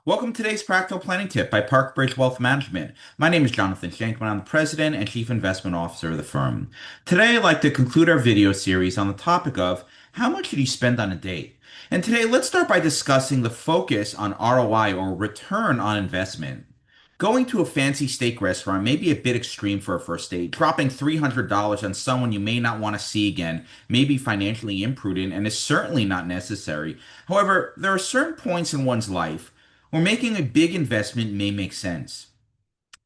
Welcome to today's practical planning tip by ParkBridge Wealth Management. My name is Jonathan Shenkman. I'm the president and chief investment officer of the firm. Today, I'd like to conclude our video series on the topic of how much should you spend on a date? And today, let's start by discussing the focus on ROI or return on investment. Going to a fancy steak restaurant may be a bit extreme for a first date. Dropping $300 on someone you may not want to see again may be financially imprudent and is certainly not necessary. However, there are certain points in one's life where making a big investment may make sense.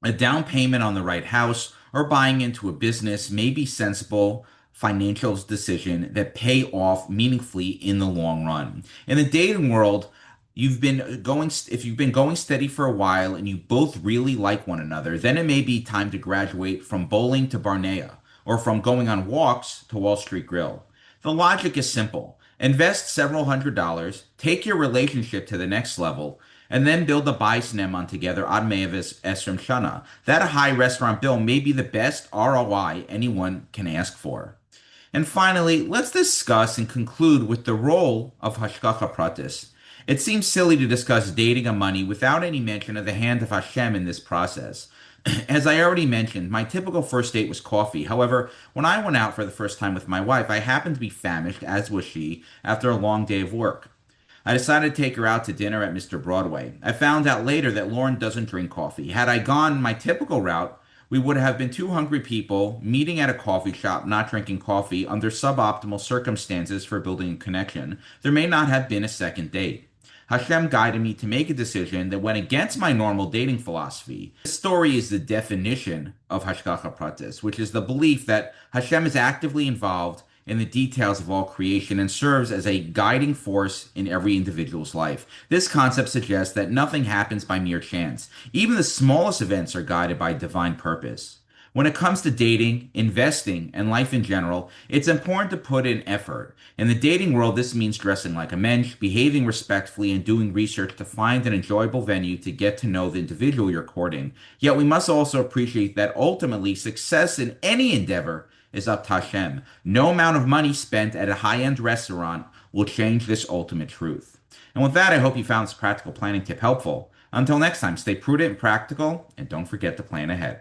A down payment on the right house or buying into a business may be sensible financial decision that pay off meaningfully in the long run. In the dating world, if you've been going steady for a while and you both really like one another, then it may be time to graduate from bowling to Barnea or from going on walks to Wall Street Grill. The logic is simple. Invest several $100s, take your relationship to the next level, and then build a Baisneman together ad mevis esrim shana. That high restaurant bill may be the best ROI anyone can ask for. And finally, let's discuss and conclude with the role of hashgacha pratis. It seems silly to discuss dating and money without any mention of the hand of Hashem in this process. As I already mentioned, my typical first date was coffee. However, when I went out for the first time with my wife, I happened to be famished, as was she, after a long day of work. I decided to take her out to dinner at Mr. Broadway. I found out later that Lauren doesn't drink coffee. Had I gone my typical route, we would have been two hungry people meeting at a coffee shop, not drinking coffee, under suboptimal circumstances for building a connection. There may not have been a second date. Hashem guided me to make a decision that went against my normal dating philosophy. This story is the definition of Hashgacha Pratis, which is the belief that Hashem is actively involved in the details of all creation and serves as a guiding force in every individual's life. This concept suggests that nothing happens by mere chance. Even the smallest events are guided by divine purpose. When it comes to dating, investing, and life in general, it's important to put in effort. In the dating world, this means dressing like a mensch, behaving respectfully, and doing research to find an enjoyable venue to get to know the individual you're courting. Yet we must also appreciate that ultimately success in any endeavor is up to Hashem. No amount of money spent at a high-end restaurant will change this ultimate truth. And with that, I hope you found this practical planning tip helpful. Until next time, stay prudent and practical, and don't forget to plan ahead.